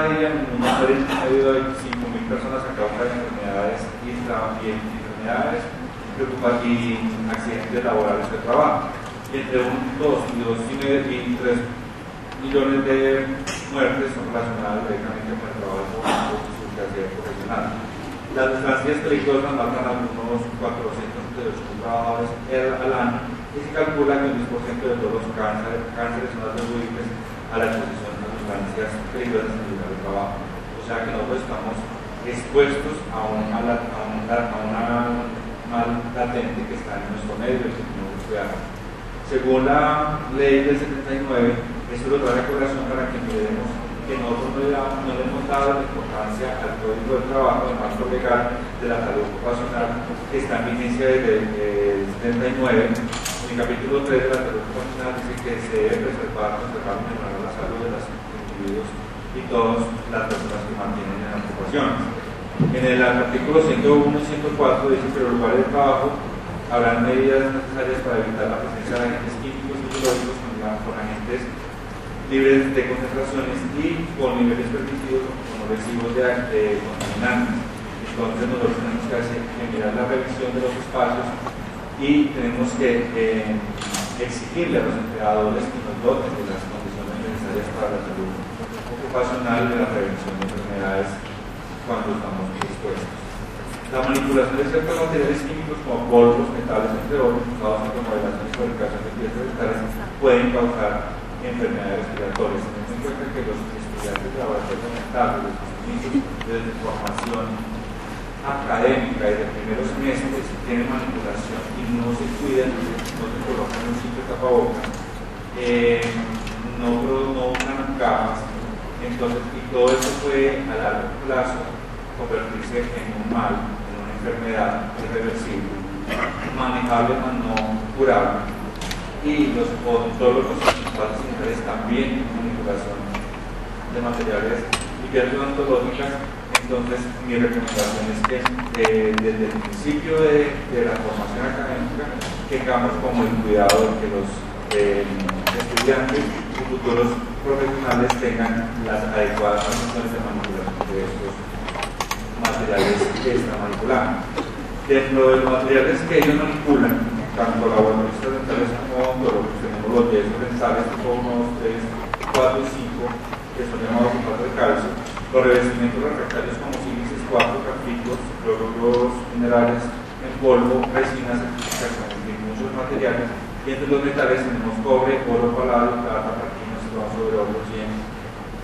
cada día en el mundo mueren medio de 25.000 personas a causa de enfermedades y enfermedades y accidentes laborales de trabajo. Y entre 2 y 3 millones de muertes son relacionadas directamente con el trabajo y su capacidad profesional. Las sustancias peligrosas matan a unos 478 trabajadores al año y se calcula que un 10% de todos los cánceres son atribuibles a la exposición a sustancias peligrosas en el lugar de trabajo. O sea que nosotros estamos expuestos a una mal latente que está en nuestro medio y que tenemos que cuidar. Según la ley del 79, esto lo trae a colación para que miremos que nosotros no le hemos dado la importancia al Código del Trabajo, el marco legal de la salud ocupacional, que está en vigencia desde el 79. En el capítulo 3 de la salud ocupacional dice que se debe conservar y mejorar la salud de los individuos y todas las personas que mantienen en la ocupación. En el artículo 101 y 104 dice que en los lugares de trabajo habrán medidas necesarias para evitar la presencia de agentes químicos y biológicos con agentes libres de concentraciones y con niveles permitidos o con residuos de contaminantes. Entonces nosotros tenemos que mirar la revisión de los espacios y tenemos que exigirle a los empleadores que nos doten de las condiciones necesarias para la salud ocupacional y la prevención de enfermedades cuando estamos dispuestos. La manipulación de ciertos materiales químicos como polvos, metales, entre otros, usados en remodelación y fabricación de piezas dentales, pueden causar enfermedades respiratorias. Tenemos en cuenta que los estudiantes de laboratorio mental, los estudiantes de formación académica y de primeros semestres tienen manipulación y no se cuidan, no se colocan un simple tapabocas, no usan gafas, entonces, y todo eso puede a largo plazo convertirse en un mal, en una enfermedad irreversible, manejable mas no curable. Y los odontólogos y los sanitarios también manipulación de materiales y piezas odontológicas. Entonces mi recomendación es que desde el principio de la formación académica tengamos como el cuidado de que los estudiantes y futuros profesionales tengan las adecuadas condiciones de manipulación de estos materiales que están manipulando. Dentro de los materiales que ellos manipulan, tanto laboratoristas dentales como odontólogos, tenemos los yesos dentales tipo 1, 2, 3, 4 y 5, que son llamados sulfatos de calcio, los revestimientos refractarios como sílices, 4, grafíticos, cloruros minerales en polvo, resinas, certificaciones y muchos materiales. Y entre los metales tenemos cobre, oro, paladio, plata, platino, bronce, oro,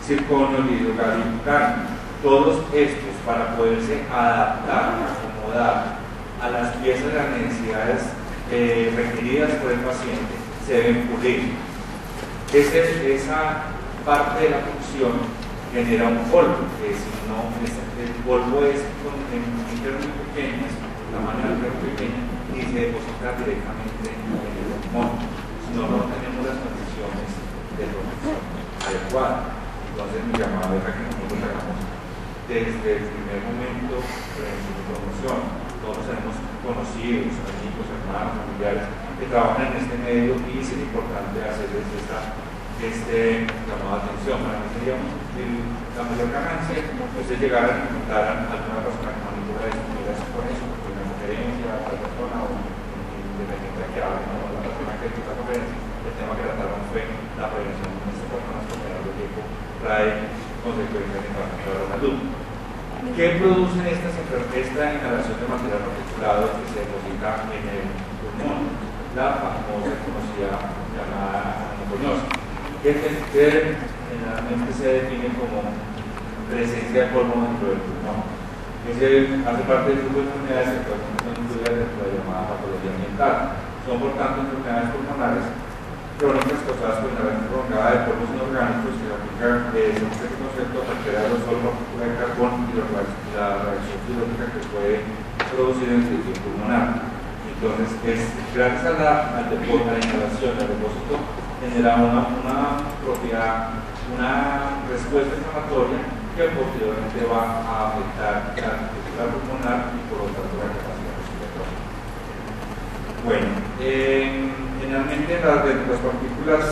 circonio, litio, galio y titanio. Todos estos, para poderse adaptar, acomodar a las piezas de las necesidades requeridas por el paciente, se deben pulir. Esa parte de la función genera un polvo, que si no, el polvo es en internos muy pequeños, la manera muy pequeña, y se deposita directamente en el pulmón. Si no, no tenemos las condiciones de protección adecuadas. Entonces mi llamado es a que nosotros hagamos desde el primer momento de promoción. Todos tenemos conocidos, amigos, hermanos, familiares que trabajan en este medio y es importante hacerles este llamado de atención. Para mí sería la mayor ganancia que ustedes llegaran y contaran a alguna persona que manipula esto, con eso, porque una conferencia, a otra persona o independiente de que hable, ¿no? La persona que hizo la conferencia, el tema que trataron fue la prevención de estas personas porque el tiempo trae consecuencias en la salud. ¿Qué producen esta inhalación de material particulado que se deposita en el pulmón? La famosa conocida llamada aneuploidosis, que generalmente se define como presencia de polvo dentro del pulmón. Hace parte del grupo de enfermedades que son incluidas dentro de la llamada patología ambiental. Son por tanto enfermedades pulmonares crónicas causadas por inhalación prolongada de polvos inorgánicos que aplican según este concepto altera el sol, la partícula de carbón y la reacción fisiológica que puede producir en el tejido pulmonar. Entonces, gracias a la inhalación, el depósito genera una propiedad, una respuesta inflamatoria que posteriormente va a afectar la arquitectura pulmonar y por lo tanto la capacidad respiratoria. Bueno, generalmente las partículas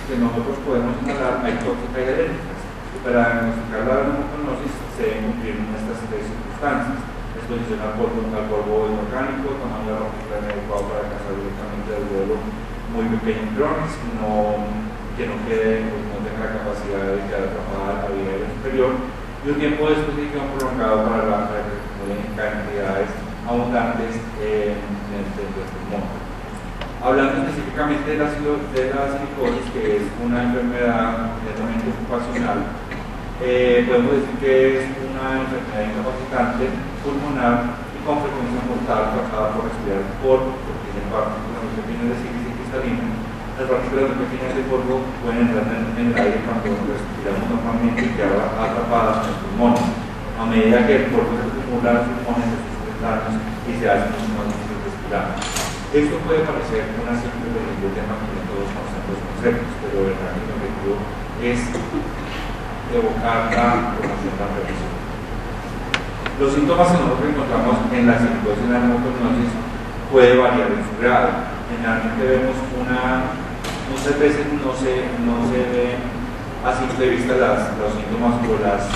que nosotros podemos inhalar hay tóxicas y alérgicas. Para diagnosticar la pneumoconiosis se deben cumplir estas tres circunstancias: exposición al polvo inorgánico, tomando la ropa adecuado para alcanzar directamente el duelo muy pequeño en cronis, que no tenga la capacidad de quedar atrapada a la vía aérea superior, y un tiempo de exposición prolongado para la en cantidades abundantes en el pulmón. Hablando específicamente de la silicosis, que es una enfermedad netamente ocupacional, podemos decir que es una enfermedad incapacitante pulmonar y con frecuencia mortal causada por respirar polvo, porque tiene partículas muy pequeñas de sílice cristalina. Las partículas muy pequeñas de polvo pueden entrar en el aire cuando respiramos normalmente y quedar atrapadas en el pulmón. A medida que el polvo se acumula en los pulmones, se sufren daños y se hace mucho más difícil respirar. Esto puede parecer una simple tema que todos conocen los conceptos, pero el objetivo es evocar la promoción de la prevención. Los síntomas que nosotros encontramos en la silicosis y la pneumoconiosis puede variar en su grado. Generalmente vemos muchas veces no se ven a simple vista los síntomas o las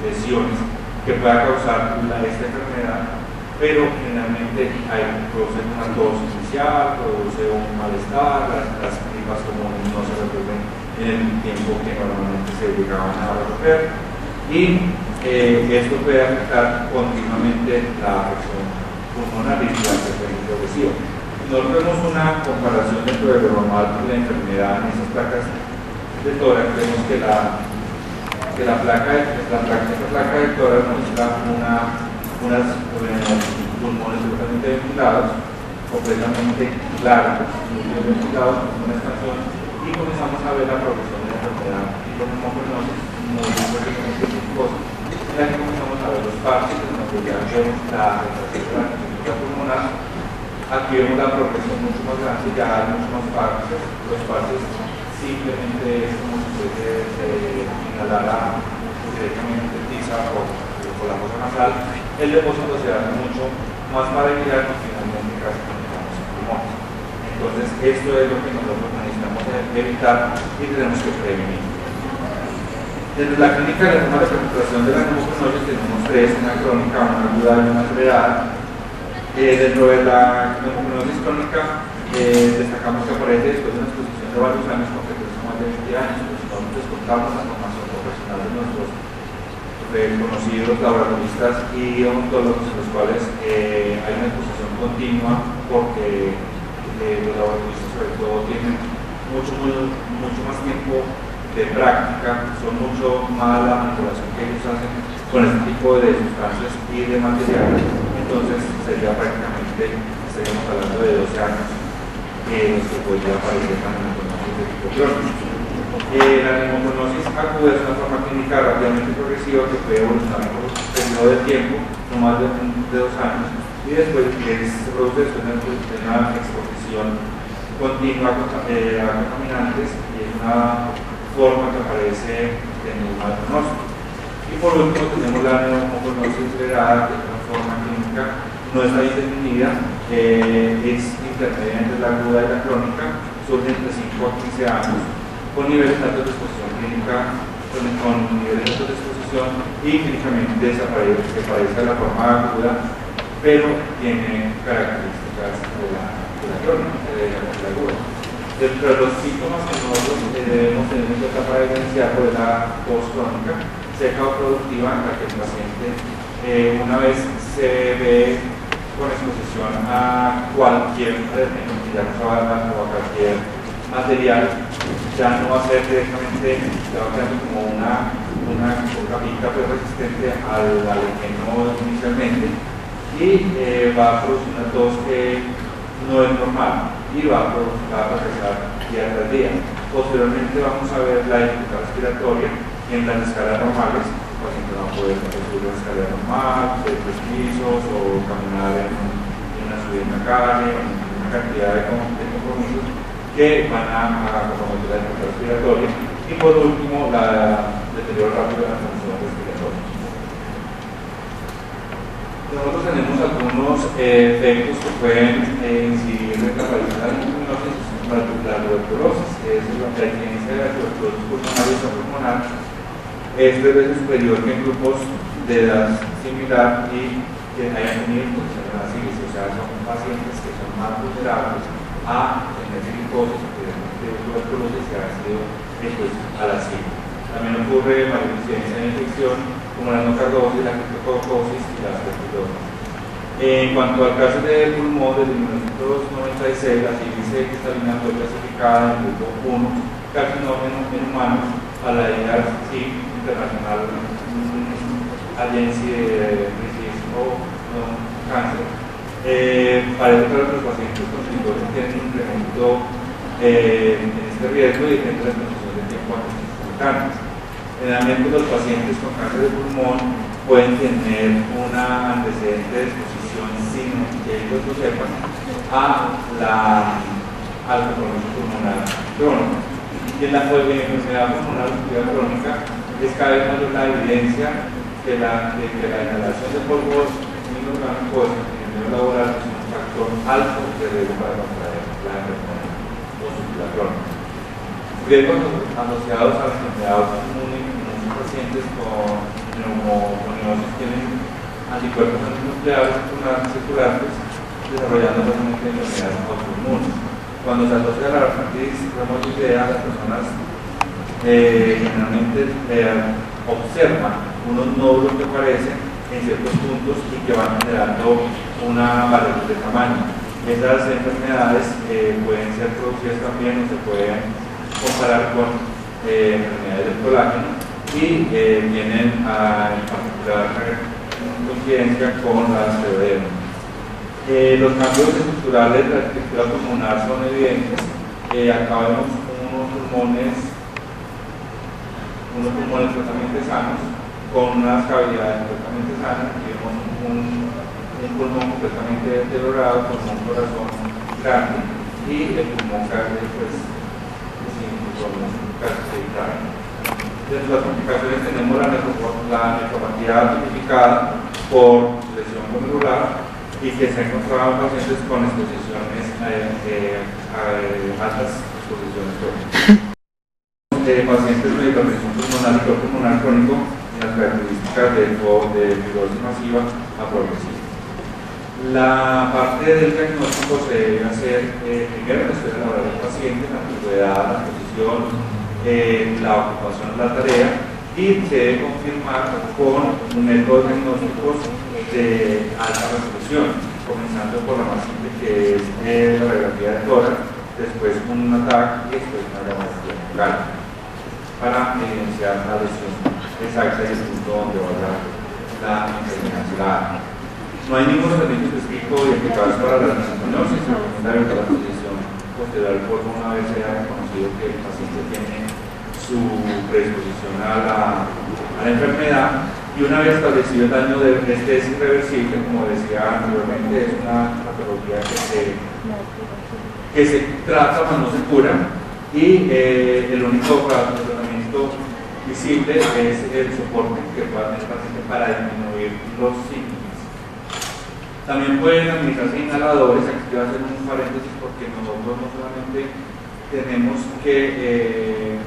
lesiones que pueda causar esta enfermedad, pero generalmente produce una tos inicial, produce un malestar, las gripas comunes no se resuelven en el tiempo que normalmente se llegaban a resolver, y esto puede afectar continuamente la afección pulmonar y la frecuencia progresiva. Nosotros vemos una comparación dentro de lo normal de la enfermedad en esas placas de tórax. Vemos que la placa de tórax muestra unos pulmones totalmente ventilados, completamente claros, muy ventilados, con una expansión, y comenzamos a ver la progresión de la enfermedad y con pneumoconiosis muy frecuentemente viscosa, en la que comenzamos a ver los parches, en donde ya vemos la retracción de la estructura pulmonar. Aquí vemos la progresión mucho más grande, ya hay mucho más parches. Los parches simplemente es como si se inhalara directamente tiza por la fosa nasal. El depósito se hace mucho más paraguilar y finalmente casi conectamos el pulmón. Entonces, esto es lo que nosotros necesitamos evitar y tenemos que prevenir. Desde la clínica de la forma de presentación de la pneumoconiosis tenemos tres: una crónica, una aguda y una acelerada. Dentro de la pneumoconiosis crónica destacamos que aparece después de una exposición de varios años, con frecuencia más de 20 años. Pues nosotros descontamos la formación profesional de nuestros conocidos laboratoristas y odontólogos, en los cuales hay una exposición continua, porque los laboratoristas sobre todo tienen mucho más tiempo de práctica, son mucho más la manipulación que ellos hacen con este tipo de sustancias y de materiales. Entonces sería prácticamente, estaríamos hablando de 12 años los que podría aparecer la pneumoconiosis de tipo crónico. La pneumoconiosis aguda es una forma clínica rápidamente progresiva que puede evolucionar por un periodo de tiempo, no más de 2 años, y después se produce después de una exposición continua a contaminantes, y es una forma que aparece en el pneumoconiosis. Y por último tenemos la pneumoconiosis acelerada, que es una forma clínica, no está bien definida, es intermedia entre la aguda y la crónica, surge entre 5 a 15 años, con niveles altos de exposición clínica, con niveles altos de exposición, y clínicamente desaparece la forma aguda, pero tiene características de la crónica, de la aguda. Dentro de los síntomas que nosotros debemos tener en cuenta para evidenciarlo es la tos crónica seca o productiva, en la que el paciente, una vez se ve con exposición a cualquier alergeno, ya no se va a dar o a cualquier material, ya no va a ser directamente, ya va quedando como una capita pues resistente al alergeno inicialmente, y va a producir una tos que no es normal y va a progresar día tras día. Posteriormente vamos a ver la dificultad respiratoria en las escalas normales. El paciente no va a poder subir una escalera normal, hacer 3 pisos o caminar en una subida en la calle, una cantidad de compromisos que van a comprometer la dificultad respiratoria. Y por último, la deterioro rápido de la función respiratoria. Nosotros tenemos algunos efectos que pueden incidir en la aparición de la pneumoconiosis. La tuberculosis, que es la incidencia de la tuberculosis pulmonar y pulmonar, es 3 veces superior que en grupos de edad similar y que hayan tenido infección así, o sea, son pacientes que son más vulnerables a tener silicosis, de tuberculosis que han sido expuestos a la SIDA. También ocurre mayor incidencia de infección como la nocardosis, la criptococosis y la aspergillosis. En cuanto al caso de pulmón, desde 1996 la sífilis cristalina fue clasificada en el grupo 1, carcinógeno en humanos, a la IARC Internacional Agency de Riesgo Cáncer. Parece que los pacientes con silicosis tienen un incremento en este riesgo y en la exposición de tiempo a antiinfectantes. Generalmente los pacientes con cáncer de pulmón pueden tener una antecedente de exposición sin que ellos lo sepan al compromiso pulmonar crónico. Y en la enfermedad pulmonar obstructiva crónica es cada vez mayor la evidencia de que la inhalación de polvos inorgánicos en el medio laboral es un factor alto de riesgo para contraer la enfermedad obstructiva crónica. Riesgos asociados a la enfermedad autoinmune en muchos pacientes con neumoniosis tienen anticuerpos antinucleares circulantes desarrollando fácilmente enfermedades autoinmunes. Cuando se asocia a la artritis reumatoidea, las personas generalmente observan unos nódulos que aparecen en ciertos puntos y que van generando una variación de tamaño. Esas enfermedades pueden ser producidas también o se pueden comparar con enfermedades del colágeno y tienen en particular coincidencia con la osteoderma. Los cambios estructurales de la arquitectura pulmonar son evidentes. Acá vemos unos pulmones completamente sanos, con unas cavidades completamente sanas, y vemos un pulmón completamente deteriorado, con un corazón grande, y el pulmón grande, pues, sin caracterizar. Dentro de las complicaciones tenemos la nefropatía tipificada por lesión glomerular, y que se ha encontrado en pacientes con exposiciones altas exposiciones crónicas. Pacientes de hipertensión pulmonar y pulmonar crónico y las características de fibrosis masiva a progresiva. La parte del diagnóstico se debe hacer primero en la historia laboral del paciente, la antigüedad, la exposición, la ocupación de la tarea, y se debe confirmar con métodos diagnósticos de alta resolución, comenzando por la más simple, que es la radiografía de tórax, después un ataque y después una radiografía local, para evidenciar la lesión exacta y el punto donde va la enfermedad. No hay ningún tratamiento específico y eficaz para la angiogenosis. Se recomienda evitar la posición posterior al polvo una vez se haya reconocido que el paciente tiene su predisposición a la enfermedad, y una vez establecido el daño de este es irreversible, como decía anteriormente, es una patología que se trata pero no se cura, y el único tratamiento visible es el soporte que pueda tener el paciente para disminuir los síntomas. También pueden administrarse inhaladores. Aquí quiero hacer un paréntesis porque nosotros no solamente tenemos que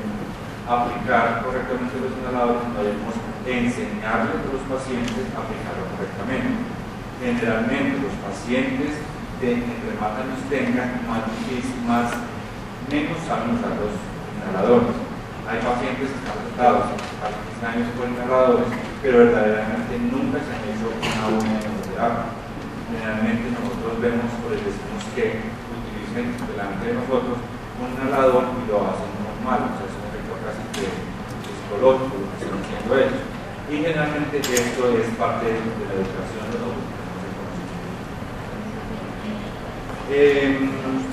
aplicar correctamente los inhaladores, sino debemos enseñarles a los pacientes a aplicarlo correctamente. Generalmente los pacientes entre más años tengan, menos saben usar los inhaladores. Hay pacientes que están tratados a los 15 años por inhaladores, pero verdaderamente nunca se han hecho una buena terapia. Generalmente nosotros vemos o les decimos que utilicen delante de nosotros un inhalador y lo hacen normal, o sea, es un efecto casi que psicológico lo que están haciendo ellos. Y generalmente esto es parte de la educación de nosotros.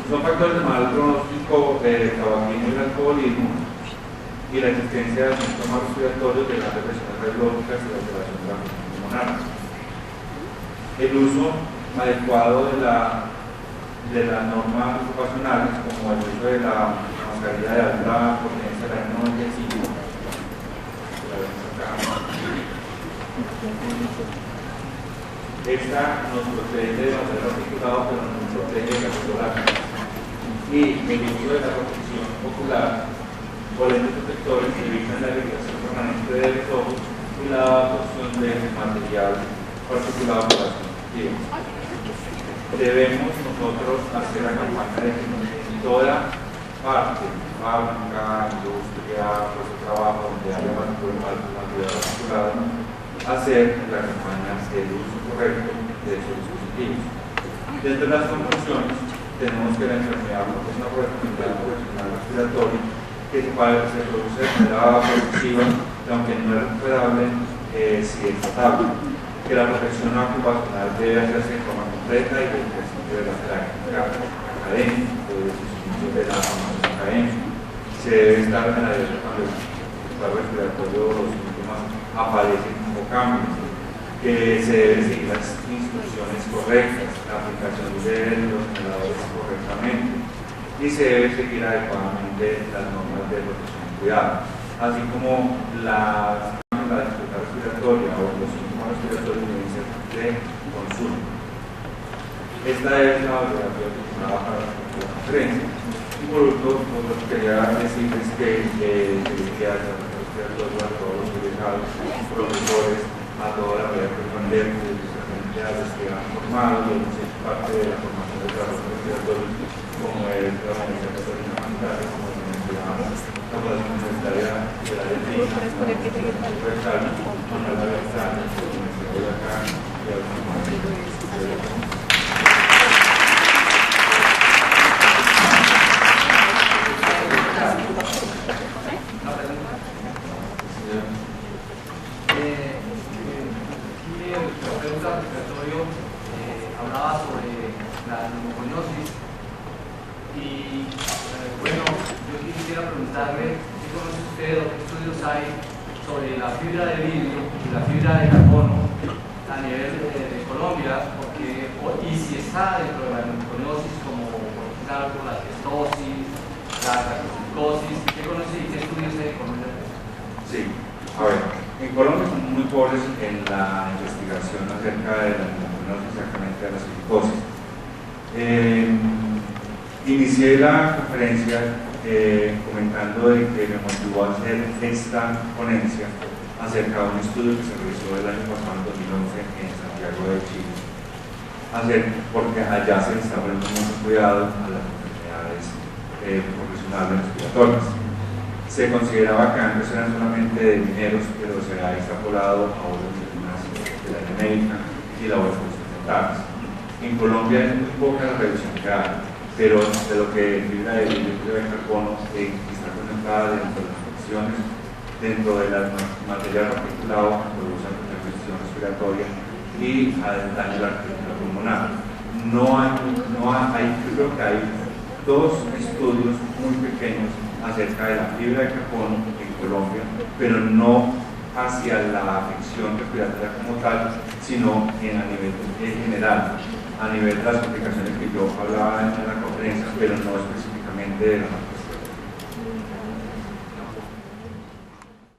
Son factores de mal pronóstico del tabaquismo y el alcoholismo, y la existencia de síntomas respiratorios, de las depresiones radiológicas y la alteración de la función pulmonar. El uso adecuado de las normas ocupacionales, como el uso de la mascarilla de alta potencia, la N95, esta nos protege de manera articulada, pero no nos protege de la solar. Y el uso de la protección ocular o lentes protectores que evitan la irritación permanente de los ojos y la adopción de material particulado por las conectivas. Debemos nosotros hacer la campaña de que en toda parte, fábrica, industria, puesto de trabajo, donde haya material particulado, hacer la campaña del uso correcto de esos dispositivos. Dentro de las conclusiones, tenemos que la enfermedad es una enfermedad profesional respiratoria que se produce de manera progresiva, aunque no es recuperable si es tratable. Que la protección ocupacional debe hacerse de forma completa y del principio de la práctica académica, de los inicios de la formación académica. Se debe estar en la dieta cuando el estado respiratorio o los síntomas aparecen como cambios. Que se deben seguir las instrucciones correctas, la aplicación de los inhaladores correctamente y se debe seguir adecuadamente las normas de protección y cuidado, así como la dificultad respiratoria o los síntomas respiratorios deben ser de consulta. Esta es la bibliografía utilizada para la conferencia. Y por último, lo que quería decirles que se a todos los delegados, profesores, a toda la vida que responder, especialmente a los que han formado y hemos hecho parte de la formación de trabajo respiratorio, como es la Universidad Católica Humanitaria, como mencionábamos, la Fundación Universitaria de la Argentina, la Universidad Universal, con la Universidad de acá y algunos. Hablaba sobre la pneumoconiosis y bueno, yo quisiera preguntarle qué conoce usted o qué estudios hay sobre la fibra de vidrio y la fibra de carbono a nivel de Colombia, porque, y si está dentro de la pneumoconiosis como por ejemplo la testosis, la carboxicosis, ¿qué conoce y qué estudios hay de Colombia? Sí, a ver, en Colombia son muy pobres en la investigación acerca de la pneumoconiosis, exactamente de la psicosis. Inicié la conferencia comentando de que me motivó a hacer esta ponencia acerca de un estudio que se realizó el año pasado, en 2011, en Santiago de Chile, porque allá se está poniendo mucho cuidado a las enfermedades profesionales respiratorias. Se consideraba que antes eran solamente de mineros, pero se ha extrapolado a otras disciplinas de la genética y laboratorios dentales. En Colombia es muy poca la revisión que hay, pero de lo que fibra de vidrio y fibra de carbono está conectada dentro de las infecciones, dentro del material particulado que produce la infección respiratoria y al daño de la arteria pulmonar. Creo que hay dos estudios muy pequeños acerca de la fibra de carbono en Colombia, pero no hacia la afección respiratoria como tal, sino a nivel general, a nivel de las complicaciones que yo hablaba en la conferencia, pero no específicamente de la